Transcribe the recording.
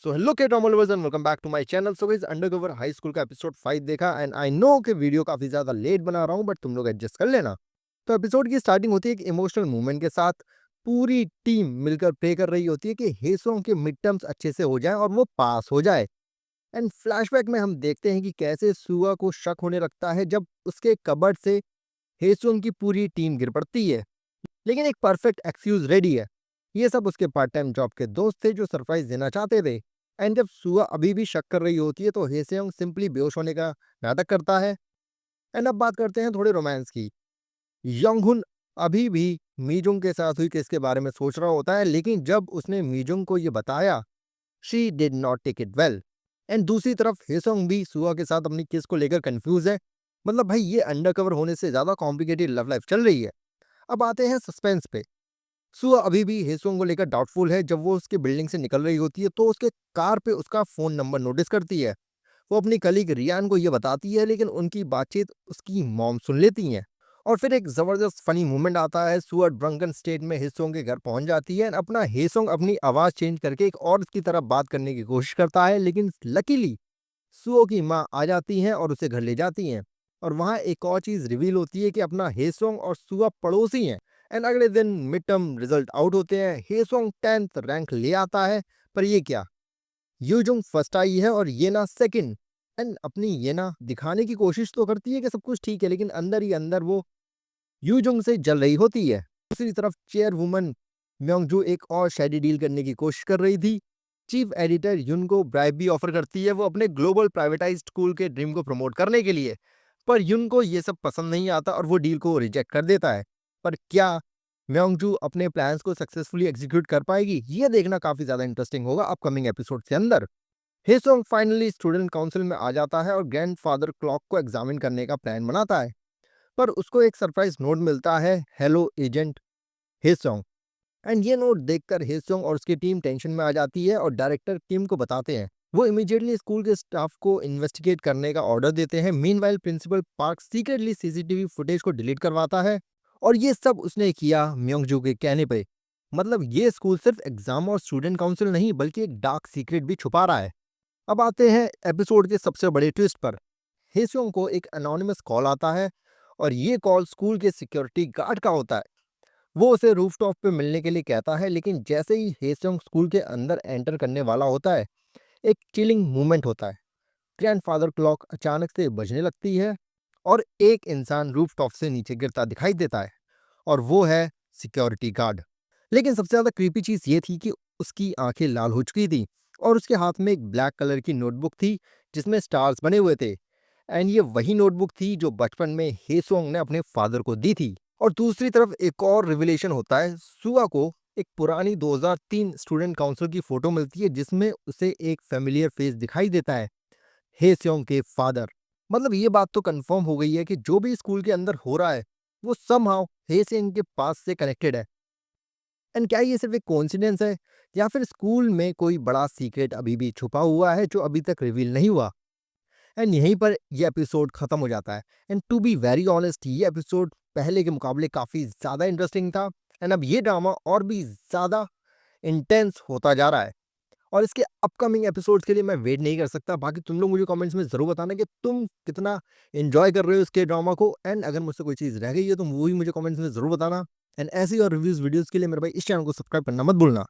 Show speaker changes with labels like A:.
A: So hello K drama lovers and welcome back to my channel. So guys, undercover high school का episode 5 देखा and I know कि video काफी ज्यादा late बना रहा हूं, बट तुम लोग एडजस्ट कर लेना। तो एपिसोड की स्टार्टिंग होती है एक इमोशनल मूवमेंट के साथ। पूरी टीम मिलकर प्रे कर रही होती है कि हेसोंग के मिड टर्म्स अच्छे से हो जाएं और वो पास हो जाए। एंड फ्लैशबैक में हम देखते हैं कि कैसे सुआ को शक होने लगता है जब उसके कबर्ड से हेसोंग की पूरी टीम गिर पड़ती है, लेकिन एक परफेक्ट एक्सक्यूज रेडी है। ये सब उसके पार्ट टाइम जॉब के दोस्त थे जो सरप्राइज देना चाहते थे। एंड जब सुआ अभी भी शक कर रही होती है तो हेसेयोंग सिंपली बेहोश होने का नाटक करता है। एंड अब बात करते हैं थोड़े रोमांस की। योंगहुन अभी भी मीजुंग के साथ हुई केस के बारे में सोच रहा होता है, लेकिन जब उसने मीजुंग को ये बताया, she did not take it well. And दूसरी तरफ हेसोंग भी सुआ के साथ अपनी केस को लेकर कंफ्यूज है। मतलब भाई, ये अंडरकवर होने से ज्यादा कॉम्प्लिकेटेड लव लाइफ चल रही है। अब आते हैं सस्पेंस पे। सुआ अभी भी हेसोंग को लेकर डाउटफुल है। जब वो उसके बिल्डिंग से निकल रही होती है तो उसके कार पे उसका फोन नंबर नोटिस करती है। वो अपनी कलीग रियान को ये बताती है, लेकिन उनकी बातचीत उसकी मॉम सुन लेती हैं। और फिर एक जबरदस्त फनी मोमेंट आता है। सुआ ड्रंकन स्टेट में हेसोंग के घर पहुंच जाती है। अपना हेसोंग अपनी आवाज चेंज करके एक औरत की तरफ बात करने की कोशिश करता है, लेकिन लकीली सुओ की माँ आ जाती हैं और उसे घर ले जाती हैं। और वहाँ एक और चीज रिवील होती है कि अपना हेसोंग और सुआ पड़ोसी हैं। एंड अगले दिन मिड टर्म रिजल्ट आउट होते हैं। हेसोंग 10th रैंक ले आता है, पर ये क्या, यूजुंग फर्स्ट आई है और येना सेकंड। एंड अपनी येना दिखाने की कोशिश तो करती है कि सब कुछ ठीक है, लेकिन अंदर ही अंदर वो यूजुंग से जल रही होती है। दूसरी तरफ चेयरवुमन म्योंगजू एक और शैडी डील करने की कोशिश कर रही थी। चीफ एडिटर युन को ब्राइब भी ऑफर करती है, वो अपने ग्लोबल प्राइवेटाइज्ड स्कूल के ड्रीम को प्रमोट करने के लिए। पर युन को ये सब पसंद नहीं आता और वो डील को रिजेक्ट कर देता है। पर क्या म्योंगजू अपने प्लान्स को सक्सेसफुली एग्जीक्यूट कर पाएगी, ये देखना काफी ज्यादा इंटरेस्टिंग होगा अपकमिंग एपिसोड के अंदर। हेसोंग फाइनली स्टूडेंट काउंसिल में आ जाता है और ग्रैंडफादर क्लॉक को एग्जामिन करने का प्लान बनाता है। पर उसको एक सरप्राइज नोट मिलता है, हेलो एजेंट हेसोंग। एंड ये नोट देखकर हेसोंग और उसकी टीम टेंशन में आ जाती है और डायरेक्टर किम को बताते हैं। वो इमीडिएटली स्कूल के स्टाफ को इन्वेस्टिगेट करने का ऑर्डर देते हैं। Meanwhile principal Park secretly CCTV footage को डिलीट करवाता है, और ये सब उसने किया म्योंगजू के कहने पे। मतलब ये स्कूल सिर्फ एग्जाम और स्टूडेंट काउंसिल नहीं, बल्कि एक डार्क सीक्रेट भी छुपा रहा है। अब आते हैं एपिसोड के सबसे बड़े ट्विस्ट पर। हेसोंग को एक अनोनिमस कॉल आता है, और ये कॉल स्कूल के सिक्योरिटी गार्ड का होता है। वो उसे रूफटॉप पे मिलने के लिए कहता है, लेकिन जैसे ही हेसोंग स्कूल के अंदर एंटर करने वाला होता है, एक चिलिंग मूवमेंट होता है। ग्रैंडफादर क्लॉक अचानक से बजने लगती है और एक इंसान रूफटॉप से नीचे गिरता दिखाई देता है, और वो है सिक्योरिटी गार्ड। लेकिन सबसे ज्यादा क्रीपी चीज ये थी कि उसकी आंखें लाल हो चुकी थी और उसके हाथ में एक ब्लैक कलर की नोटबुक थी जिसमें स्टार्स बने हुए थे। एंड ये वही नोटबुक थी जो बचपन में हेसोंग ने अपने फादर को दी थी। और दूसरी तरफ एक और रिविलेशन होता है। सुआ को एक पुरानी 2003 स्टूडेंट काउंसिल की फोटो मिलती है जिसमें उसे एक फेमिलियर फेस दिखाई देता है, हेस्योंग के फादर। मतलब ये बात तो कंफर्म हो गई है कि जो भी स्कूल के अंदर हो रहा है वो समहाउ हेस्योंग के पास से कनेक्टेड है। एंड क्या ये सिर्फ एक कोइंसिडेंस है, या फिर स्कूल में कोई बड़ा सीक्रेट अभी भी छुपा हुआ है जो अभी तक रिवील नहीं हुआ। एंड यहीं पर ये एपिसोड खत्म हो जाता है। And to be very honest, ये एपिसोड पहले के मुकाबले काफी ज्यादा इंटरेस्टिंग था। एंड अब ये ड्रामा और भी ज्यादा इंटेंस होता जा रहा है, और इसके अपकमिंग एपिसोड्स के लिए मैं वेट नहीं कर सकता। बाकी तुम लोग मुझे कमेंट्स में जरूर बताना कि तुम कितना एंजॉय कर रहे हो इसके ड्रामा को। एंड अगर मुझसे कोई चीज़ रह गई है तो वो भी मुझे कमेंट्स में जरूर बताना। एंड ऐसी और रिव्यूज वीडियोस के लिए मेरे भाई इस चैनल को सब्सक्राइब करना मत भूलना।